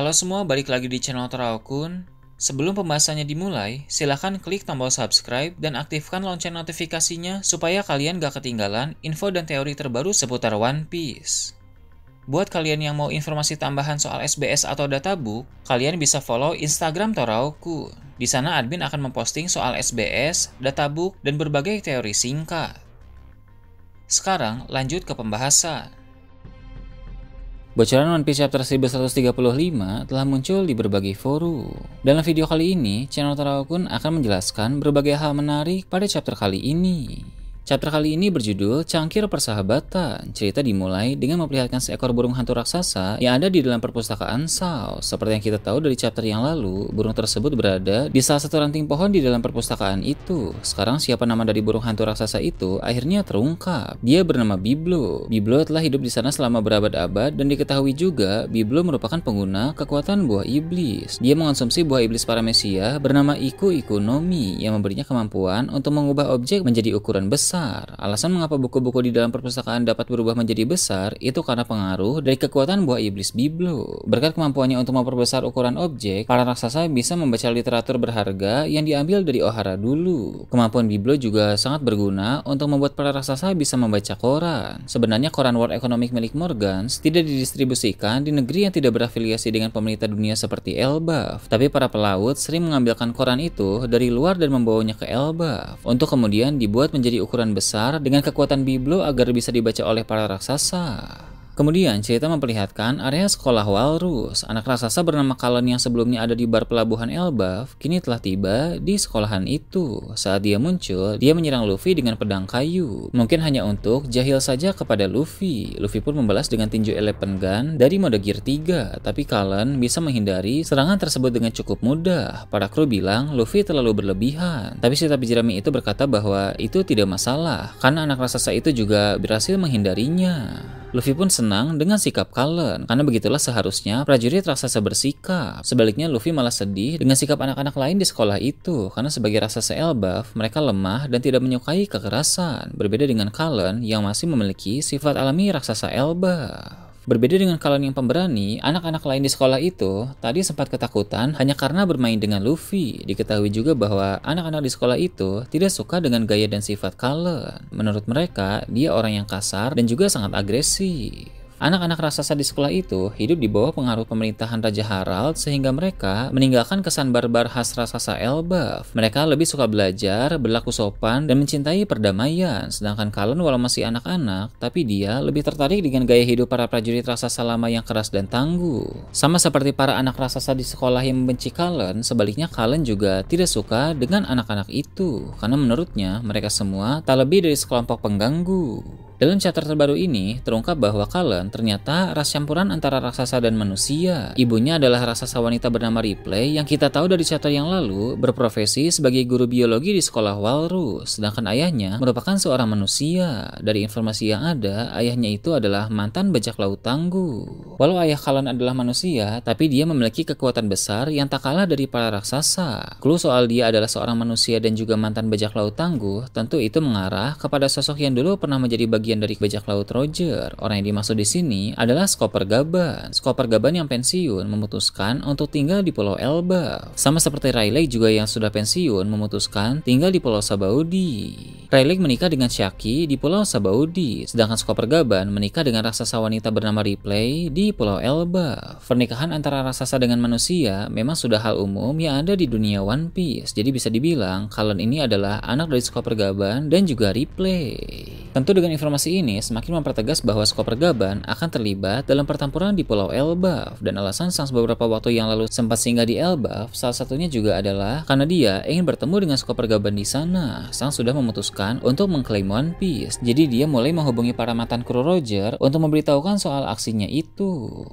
Halo semua, balik lagi di channel Teraokun. Sebelum pembahasannya dimulai, silahkan klik tombol subscribe dan aktifkan lonceng notifikasinya supaya kalian gak ketinggalan info dan teori terbaru seputar One Piece. Buat kalian yang mau informasi tambahan soal SBS atau databook, kalian bisa follow Instagram Teraokun. Di sana admin akan memposting soal SBS, databook, dan berbagai teori singkat. Sekarang lanjut ke pembahasan. Bocoran One Piece Chapter 1135 telah muncul di berbagai forum. Dalam video kali ini, channel Teraokun akan menjelaskan berbagai hal menarik pada chapter kali ini. Chapter kali ini berjudul Cangkir Persahabatan. Cerita dimulai dengan memperlihatkan seekor burung hantu raksasa yang ada di dalam perpustakaan Sao. Seperti yang kita tahu dari chapter yang lalu, burung tersebut berada di salah satu ranting pohon di dalam perpustakaan itu. Sekarang siapa nama dari burung hantu raksasa itu akhirnya terungkap. Dia bernama Biblo. Biblo telah hidup di sana selama berabad-abad dan diketahui juga Biblo merupakan pengguna kekuatan buah iblis. Dia mengonsumsi buah iblis paramesia bernama Iku Iku no Mi yang memberinya kemampuan untuk mengubah objek menjadi ukuran besar. Alasan mengapa buku-buku di dalam perpustakaan dapat berubah menjadi besar itu karena pengaruh dari kekuatan buah iblis Biblo. Berkat kemampuannya untuk memperbesar ukuran objek, para raksasa bisa membaca literatur berharga yang diambil dari Ohara dulu. Kemampuan Biblo juga sangat berguna untuk membuat para raksasa bisa membaca koran. Sebenarnya koran World Economic milik Morgans tidak didistribusikan di negeri yang tidak berafiliasi dengan pemerintah dunia seperti Elbaf, tapi para pelaut sering mengambilkan koran itu dari luar dan membawanya ke Elbaf untuk kemudian dibuat menjadi ukuran besar dengan kekuatan Biblo agar bisa dibaca oleh para raksasa. Kemudian cerita memperlihatkan area sekolah Walrus. Anak raksasa bernama Kalen yang sebelumnya ada di bar pelabuhan Elbaf kini telah tiba di sekolahan itu. Saat dia muncul, dia menyerang Luffy dengan pedang kayu. Mungkin hanya untuk jahil saja kepada Luffy. Luffy pun membalas dengan tinju Elephant Gun dari mode Gear 3, tapi Kalen bisa menghindari serangan tersebut dengan cukup mudah. Para kru bilang Luffy terlalu berlebihan, tapi si Tapi Jerami itu berkata bahwa itu tidak masalah karena anak raksasa itu juga berhasil menghindarinya. Luffy pun senang dengan sikap Kalen, karena begitulah seharusnya prajurit raksasa bersikap. Sebaliknya Luffy malah sedih dengan sikap anak-anak lain di sekolah itu, karena sebagai raksasa Elbaf, mereka lemah dan tidak menyukai kekerasan. Berbeda dengan Kalen yang masih memiliki sifat alami raksasa Elbaf. Berbeda dengan Kalen yang pemberani, anak-anak lain di sekolah itu tadi sempat ketakutan hanya karena bermain dengan Luffy. Diketahui juga bahwa anak-anak di sekolah itu tidak suka dengan gaya dan sifat Kalen. Menurut mereka, dia orang yang kasar dan juga sangat agresif. Anak-anak raksasa di sekolah itu hidup di bawah pengaruh pemerintahan Raja Harald sehingga mereka meninggalkan kesan barbar khas raksasa Elbaf. Mereka lebih suka belajar, berlaku sopan, dan mencintai perdamaian. Sedangkan Kalen walau masih anak-anak, tapi dia lebih tertarik dengan gaya hidup para prajurit raksasa lama yang keras dan tangguh. Sama seperti para anak raksasa di sekolah yang membenci Kalen, sebaliknya Kalen juga tidak suka dengan anak-anak itu, karena menurutnya mereka semua tak lebih dari sekelompok pengganggu. Dalam chapter terbaru ini, terungkap bahwa Kalen ternyata ras campuran antara raksasa dan manusia. Ibunya adalah raksasa wanita bernama Ripley yang kita tahu dari chapter yang lalu berprofesi sebagai guru biologi di sekolah Walrus, sedangkan ayahnya merupakan seorang manusia. Dari informasi yang ada, ayahnya itu adalah mantan bajak laut tangguh. Walau ayah Kalen adalah manusia, tapi dia memiliki kekuatan besar yang tak kalah dari para raksasa. Clue soal dia adalah seorang manusia dan juga mantan bajak laut tangguh, tentu itu mengarah kepada sosok yang dulu pernah menjadi bagian dari bajak laut Roger. Orang yang dimaksud di sini adalah Skopper Gaban. Skopper Gaban yang pensiun memutuskan untuk tinggal di Pulau Elbaf. Sama seperti Rayleigh juga yang sudah pensiun memutuskan tinggal di Pulau Sabaudi. Rayleigh menikah dengan Shaki di Pulau Sabaudi, sedangkan Skopper Gaban menikah dengan raksasa wanita bernama Ripley di Pulau Elbaf. Pernikahan antara raksasa dengan manusia memang sudah hal umum yang ada di dunia One Piece. Jadi bisa dibilang Kalen ini adalah anak dari Skopper Gaban dan juga Ripley. Tentu dengan informasi ini semakin mempertegas bahwa Skopper Gaban akan terlibat dalam pertempuran di Pulau Elbaf, dan alasan Shanks beberapa waktu yang lalu sempat singgah di Elbaf salah satunya juga adalah karena dia ingin bertemu dengan Skopper Gaban di sana. Shanks sudah memutuskan untuk mengklaim One Piece, jadi dia mulai menghubungi para mantan kru Roger untuk memberitahukan soal aksinya itu.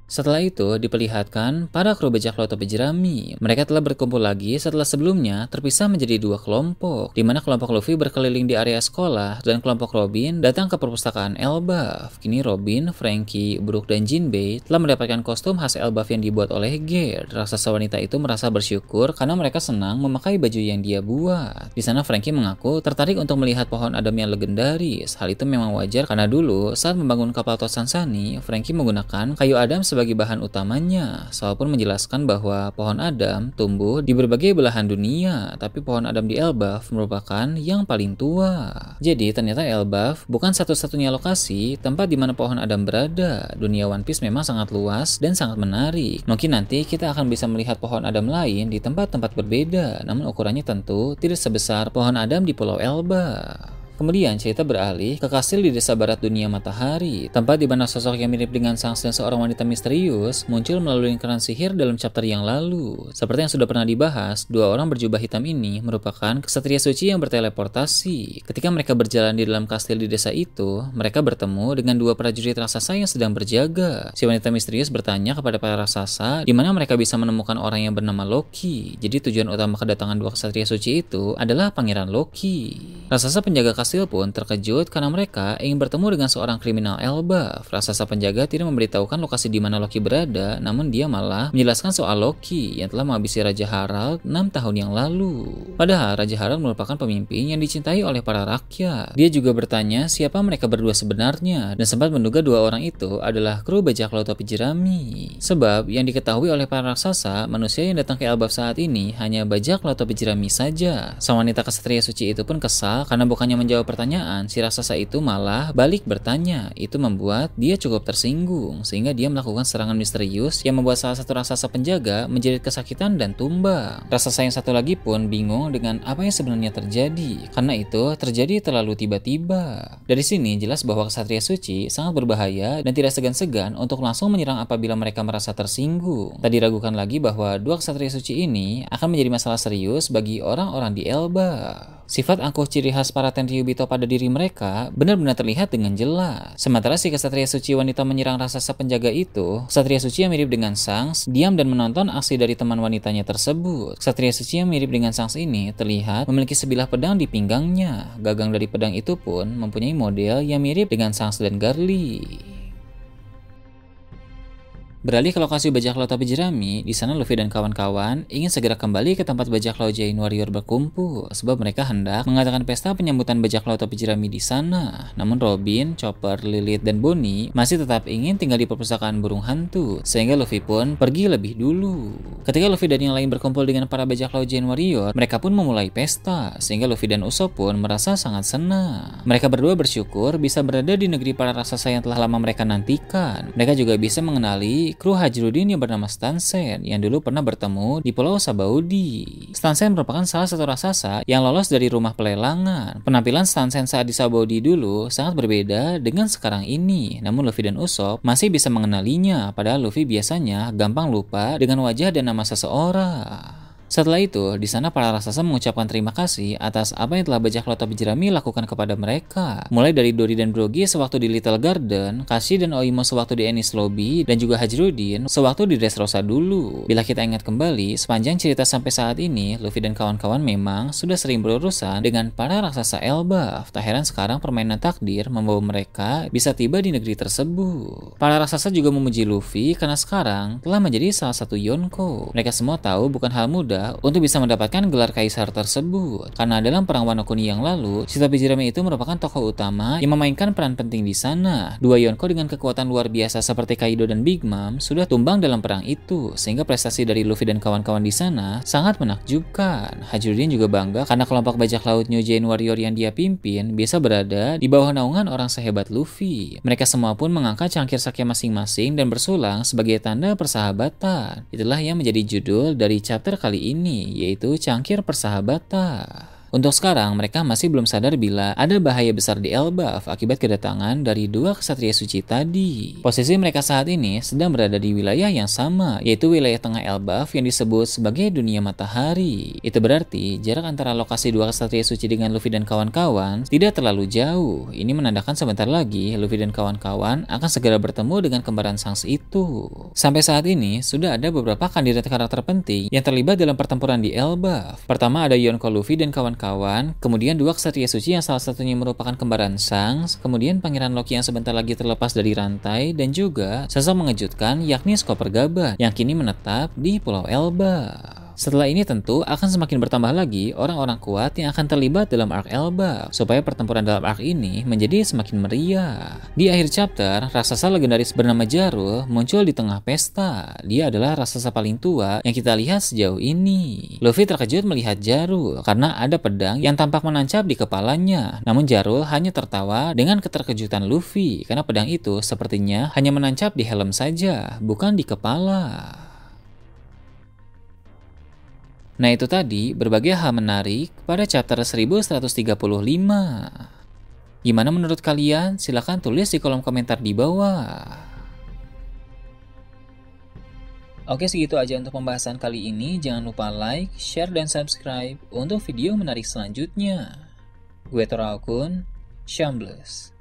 Setelah itu, diperlihatkan para kru bajak laut topi jerami. Mereka telah berkumpul lagi setelah sebelumnya terpisah menjadi dua kelompok, di mana kelompok Luffy berkeliling di area sekolah dan kelompok Robin datang ke perpustakaan Elbaf. Kini Robin, Franky, Brook, dan Jinbei telah mendapatkan kostum khas Elbaf yang dibuat oleh Gear. Raksasa wanita itu merasa bersyukur karena mereka senang memakai baju yang dia buat. Di sana Franky mengaku tertarik untuk melihat pohon Adam yang legendaris. Hal itu memang wajar karena dulu saat membangun kapal Tosan Sunny, Franky menggunakan kayu Adam sebagai bahan utamanya. Saul pun menjelaskan bahwa pohon Adam tumbuh di berbagai belahan dunia, tapi pohon Adam di Elbaf merupakan yang paling tua. Jadi ternyata Elbaf bukan satu-satunya lokasi tempat di mana pohon Adam berada. Dunia One Piece memang sangat luas dan sangat menarik. Mungkin nanti kita akan bisa melihat pohon Adam lain di tempat-tempat berbeda, namun ukurannya tentu tidak sebesar pohon Adam di Pulau Elbaf. Kemudian cerita beralih ke kastil di desa barat dunia matahari, tempat di mana sosok yang mirip dengan Shanks dan seorang wanita misterius muncul melalui lingkaran sihir dalam chapter yang lalu. Seperti yang sudah pernah dibahas, dua orang berjubah hitam ini merupakan ksatria suci yang berteleportasi. Ketika mereka berjalan di dalam kastil di desa itu, mereka bertemu dengan dua prajurit raksasa yang sedang berjaga. Si wanita misterius bertanya kepada para raksasa di mana mereka bisa menemukan orang yang bernama Loki. Jadi tujuan utama kedatangan dua ksatria suci itu adalah Pangeran Loki. Raksasa penjaga kastil pun terkejut karena mereka ingin bertemu dengan seorang kriminal Elbaf. Raksasa penjaga tidak memberitahukan lokasi di mana Loki berada, namun dia malah menjelaskan soal Loki yang telah menghabisi Raja Harald 6 tahun yang lalu. Padahal Raja Harald merupakan pemimpin yang dicintai oleh para rakyat. Dia juga bertanya siapa mereka berdua sebenarnya dan sempat menduga dua orang itu adalah kru bajak laut topi jerami. Sebab yang diketahui oleh para raksasa, manusia yang datang ke Elbaf saat ini hanya bajak laut topi jerami saja. Sang wanita ksatria suci itu pun kesal karena bukannya menjawab pertanyaan, si raksasa itu malah balik bertanya. Itu membuat dia cukup tersinggung, sehingga dia melakukan serangan misterius yang membuat salah satu raksasa penjaga menjerit kesakitan dan tumbang. Raksasa yang satu lagi pun bingung dengan apa yang sebenarnya terjadi, karena itu terjadi terlalu tiba-tiba. Dari sini jelas bahwa ksatria suci sangat berbahaya dan tidak segan-segan untuk langsung menyerang apabila mereka merasa tersinggung. Tak diragukan lagi bahwa dua ksatria suci ini akan menjadi masalah serius bagi orang-orang di Elbaf. Sifat angkuh ciri khas para Tenryubito pada diri mereka benar-benar terlihat dengan jelas. Sementara si ksatria suci wanita menyerang raksasa penjaga itu, ksatria suci yang mirip dengan Shanks diam dan menonton aksi dari teman wanitanya tersebut. Ksatria suci yang mirip dengan Shanks ini terlihat memiliki sebilah pedang di pinggangnya. Gagang dari pedang itu pun mempunyai model yang mirip dengan Shanks dan Garly. Beralih ke lokasi bajak laut topi jerami, di sana Luffy dan kawan-kawan ingin segera kembali ke tempat bajak laut Giant Warrior berkumpul, sebab mereka hendak mengadakan pesta penyambutan bajak laut topi jerami di sana. Namun Robin, Chopper, Lilith, dan Bonnie masih tetap ingin tinggal di perpustakaan burung hantu, sehingga Luffy pun pergi lebih dulu. Ketika Luffy dan yang lain berkumpul dengan para bajak laut Giant Warrior, mereka pun memulai pesta, sehingga Luffy dan Usopp pun merasa sangat senang. Mereka berdua bersyukur bisa berada di negeri para raksasa yang telah lama mereka nantikan. Mereka juga bisa mengenali kru Hajrudin yang bernama Stansen yang dulu pernah bertemu di Pulau Sabaudi. Stansen merupakan salah satu raksasa yang lolos dari rumah pelelangan. Penampilan Stansen saat di Sabaudi dulu sangat berbeda dengan sekarang ini. Namun Luffy dan Usopp masih bisa mengenalinya, padahal Luffy biasanya gampang lupa dengan wajah dan nama seseorang. Setelah itu, di sana para raksasa mengucapkan terima kasih atas apa yang telah bajak laut topi jerami lakukan kepada mereka. Mulai dari Dory dan Brogy sewaktu di Little Garden, Kashi dan Oimo sewaktu di Enies Lobby, dan juga Hajrudin sewaktu di Dressrosa dulu. Bila kita ingat kembali, sepanjang cerita sampai saat ini, Luffy dan kawan-kawan memang sudah sering berurusan dengan para raksasa Elbaf. Tak heran sekarang permainan takdir membawa mereka bisa tiba di negeri tersebut. Para raksasa juga memuji Luffy karena sekarang telah menjadi salah satu Yonko. Mereka semua tahu bukan hal mudah untuk bisa mendapatkan gelar kaisar tersebut, karena dalam perang Wano Kuni yang lalu, si topi jerami itu merupakan tokoh utama yang memainkan peran penting di sana. Dua Yonko dengan kekuatan luar biasa seperti Kaido dan Big Mom sudah tumbang dalam perang itu, sehingga prestasi dari Luffy dan kawan-kawan di sana sangat menakjubkan. Hajrudin juga bangga karena kelompok bajak laut New Giant Warrior yang dia pimpin bisa berada di bawah naungan orang sehebat Luffy. Mereka semua pun mengangkat cangkir sake masing-masing dan bersulang sebagai tanda persahabatan. Itulah yang menjadi judul dari chapter kali ini, yaitu Cangkir Persahabatan. Untuk sekarang, mereka masih belum sadar bila ada bahaya besar di Elbaf akibat kedatangan dari dua kesatria suci tadi. Posisi mereka saat ini sedang berada di wilayah yang sama, yaitu wilayah tengah Elbaf yang disebut sebagai dunia matahari. Itu berarti jarak antara lokasi dua kesatria suci dengan Luffy dan kawan-kawan tidak terlalu jauh. Ini menandakan sebentar lagi Luffy dan kawan-kawan akan segera bertemu dengan kembaran Shanks itu. Sampai saat ini, sudah ada beberapa kandidat karakter penting yang terlibat dalam pertempuran di Elbaf. Pertama ada Yonko Luffy dan kawan-kawan, kemudian dua kesatria suci yang salah satunya merupakan kembaran Shanks, kemudian Pangeran Loki yang sebentar lagi terlepas dari rantai, dan juga sosok mengejutkan yakni Skopper Gaban yang kini menetap di Pulau Elbaf. Setelah ini tentu akan semakin bertambah lagi orang-orang kuat yang akan terlibat dalam arc Elbaf, supaya pertempuran dalam arc ini menjadi semakin meriah. Di akhir chapter, raksasa legendaris bernama Jarul muncul di tengah pesta. Dia adalah raksasa paling tua yang kita lihat sejauh ini. Luffy terkejut melihat Jarul karena ada pedang yang tampak menancap di kepalanya. Namun Jarul hanya tertawa dengan keterkejutan Luffy karena pedang itu sepertinya hanya menancap di helm saja, bukan di kepala. Nah itu tadi berbagai hal menarik pada chapter 1135. Gimana menurut kalian? Silahkan tulis di kolom komentar di bawah. Oke, segitu aja untuk pembahasan kali ini. Jangan lupa like, share, dan subscribe untuk video menarik selanjutnya. Gue Torakun, Shambles.